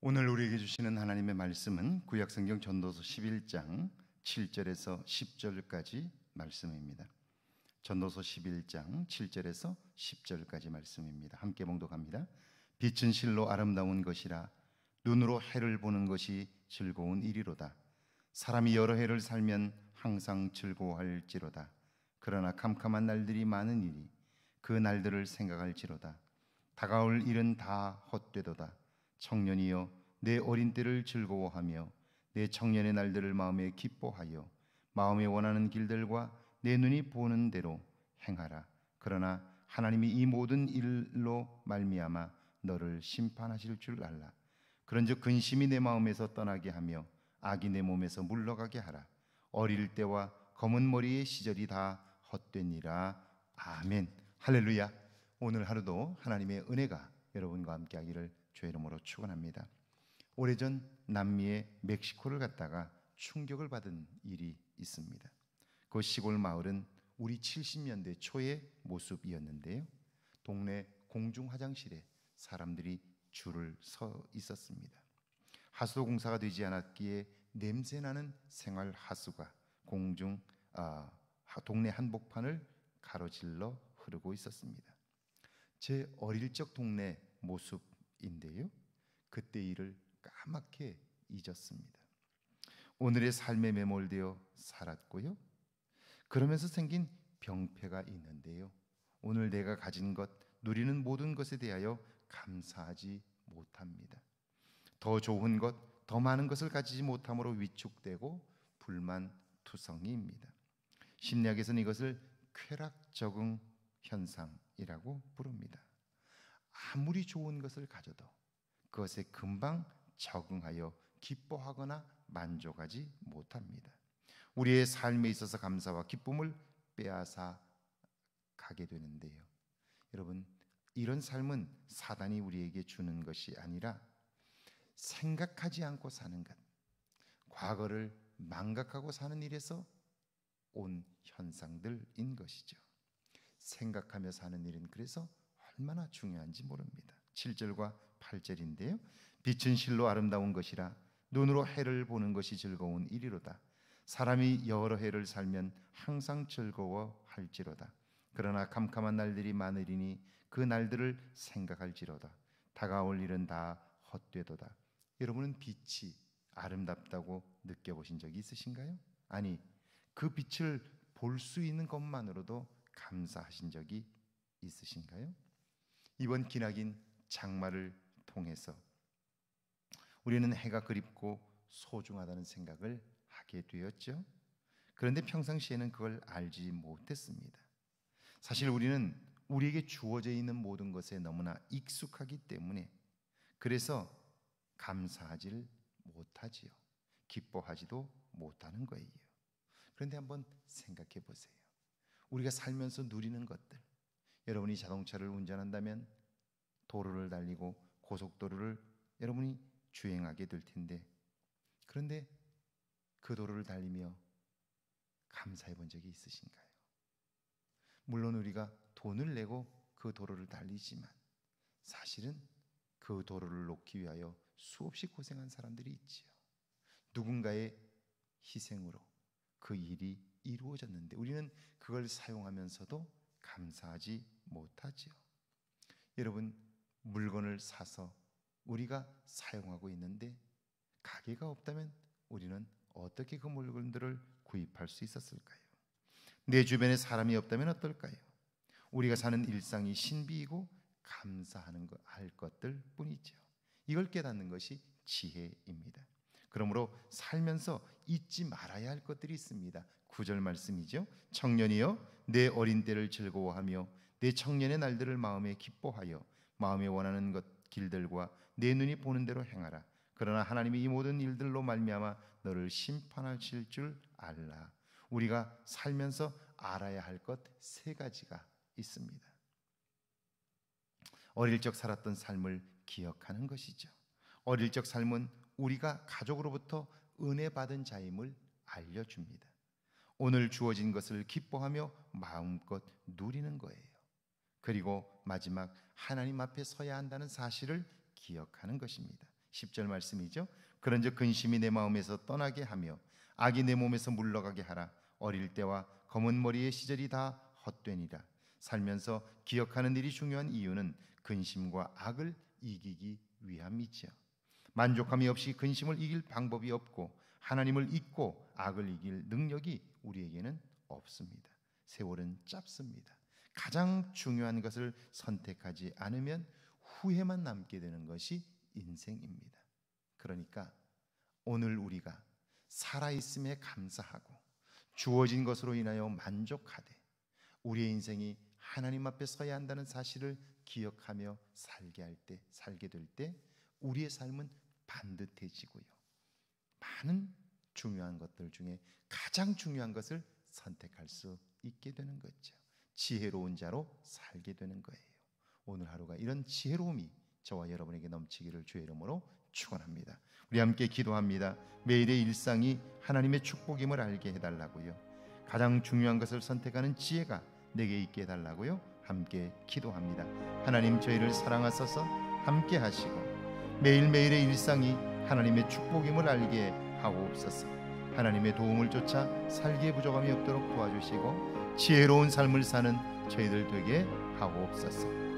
오늘 우리에게 주시는 하나님의 말씀은 구약성경 전도서 11장 7절에서 10절까지 말씀입니다. 전도서 11장 7절에서 10절까지 말씀입니다. 함께 봉독합니다. 빛은 실로 아름다운 것이라 눈으로 해를 보는 것이 즐거운 일이로다. 사람이 여러 해를 살면 항상 즐거워할지로다. 그러나 캄캄한 날들이 많은 일이 그 날들을 생각할지로다. 다가올 일은 다 헛되도다. 청년이여 내 어린 때를 즐거워하며 내 청년의 날들을 마음에 기뻐하여 마음에 원하는 길들과 내 눈이 보는 대로 행하라. 그러나 하나님이 이 모든 일로 말미암아 너를 심판하실 줄 알라. 그런즉 근심이 내 마음에서 떠나게 하며 악이 내 몸에서 물러가게 하라. 어릴 때와 검은 머리의 시절이 다 헛되니라. 아멘. 할렐루야. 오늘 하루도 하나님의 은혜가 여러분과 함께 하기를 주의 이름으로 축원합니다. 오래전 남미의 멕시코를 갔다가 충격을 받은 일이 있습니다. 그 시골 마을은 우리 70년대 초의 모습이었는데요, 동네 공중 화장실에 사람들이 줄을 서 있었습니다. 하수도 공사가 되지 않았기에 냄새나는 생활 하수가 동네 한복판을 가로질러 흐르고 있었습니다. 제 어릴 적 동네 모습인데요, 그때 일을 까맣게 잊었습니다. 오늘의 삶에 매몰되어 살았고요, 그러면서 생긴 병폐가 있는데요, 오늘 내가 가진 것, 누리는 모든 것에 대하여 감사하지 못합니다. 더 좋은 것, 더 많은 것을 가지지 못함으로 위축되고 불만투성이입니다. 심리학에서는 이것을 쾌락 적응 현상이라고 부릅니다. 아무리 좋은 것을 가져도 그것에 금방 적응하여 기뻐하거나 만족하지 못합니다. 우리의 삶에 있어서 감사와 기쁨을 빼앗아 가게 되는데요, 여러분, 이런 삶은 사단이 우리에게 주는 것이 아니라 생각하지 않고 사는 것, 과거를 망각하고 사는 일에서 온 현상들인 것이죠. 생각하며 사는 일은 그래서 얼마나 중요한지 모릅니다. 7절과 8절인데요, 빛은 실로 아름다운 것이라 눈으로 해를 보는 것이 즐거운 일이로다. 사람이 여러 해를 살면 항상 즐거워할지로다. 그러나 캄캄한 날들이 많으리니 그 날들을 생각할지로다. 다가올 일은 다 헛되도다. 여러분은 빛이 아름답다고 느껴보신 적이 있으신가요? 아니, 그 빛을 볼 수 있는 것만으로도 감사하신 적이 있으신가요? 이번 기나긴 장마를 통해서 우리는 해가 그립고 소중하다는 생각을 하게 되었죠. 그런데 평상시에는 그걸 알지 못했습니다. 사실 우리는 우리에게 주어져 있는 모든 것에 너무나 익숙하기 때문에 그래서 감사하지를 못하지요. 기뻐하지도 못하는 거예요. 그런데 한번 생각해 보세요. 우리가 살면서 누리는 것들, 여러분이 자동차를 운전한다면 도로를 달리고 고속도로를 여러분이 주행하게 될 텐데, 그런데 그 도로를 달리며 감사해 본 적이 있으신가요? 물론 우리가 돈을 내고 그 도로를 달리지만 사실은 그 도로를 놓기 위하여 수없이 고생한 사람들이 있지요. 누군가의 희생으로 그 일이 이루어졌는데 우리는 그걸 사용하면서도 감사하지 못하지요. 여러분, 물건을 사서 우리가 사용하고 있는데 가게가 없다면 우리는 어떻게 그 물건들을 구입할 수 있었을까요? 내 주변에 사람이 없다면 어떨까요? 우리가 사는 일상이 신비이고 감사하는 할 것들 뿐이죠. 이걸 깨닫는 것이 지혜입니다. 그러므로 살면서 잊지 말아야 할 것들이 있습니다. 9절 말씀이죠. 청년이여 내 어린 때를 즐거워하며 내 청년의 날들을 마음에 기뻐하여 마음에 원하는 것 길들과 내 눈이 보는 대로 행하라. 그러나 하나님이 이 모든 일들로 말미암아 너를 심판하실 줄 알라. 우리가 살면서 알아야 할 것 세 가지가 있습니다. 어릴 적 살았던 삶을 기억하는 것이죠. 어릴 적 삶은 우리가 가족으로부터 은혜 받은 자임을 알려줍니다. 오늘 주어진 것을 기뻐하며 마음껏 누리는 거예요. 그리고 마지막 하나님 앞에 서야 한다는 사실을 기억하는 것입니다. 10절 말씀이죠. 그런즉 근심이 내 마음에서 떠나게 하며 악이 내 몸에서 물러가게 하라. 어릴 때와 검은 머리의 시절이 다 헛되니라. 살면서 기억하는 일이 중요한 이유는 근심과 악을 이기기 위함이죠. 만족함이 없이 근심을 이길 방법이 없고 하나님을 잊고 악을 이길 능력이 우리에게는 없습니다. 세월은 짧습니다. 가장 중요한 것을 선택하지 않으면 후회만 남게 되는 것이 인생입니다. 그러니까 오늘 우리가 살아있음에 감사하고 주어진 것으로 인하여 만족하되 우리의 인생이 하나님 앞에 서야 한다는 사실을 기억하며 살게 될 때 우리의 삶은 반듯해지고요. 많은 중요한 것들 중에 가장 중요한 것을 선택할 수 있게 되는 거죠. 지혜로운 자로 살게 되는 거예요. 오늘 하루가 이런 지혜로움이 저와 여러분에게 넘치기를 주의 이름으로 축원합니다. 우리 함께 기도합니다. 매일의 일상이 하나님의 축복임을 알게 해달라고요. 가장 중요한 것을 선택하는 지혜가 내게 있게 해달라고요. 함께 기도합니다. 하나님, 저희를 사랑하셔서 함께 하시고 매일매일의 일상이 하나님의 축복임을 알게 하옵소서. 하나님의 도움을 쫓아 살기에 부족함이 없도록 도와주시고 지혜로운 삶을 사는 저희들 되게 하옵소서.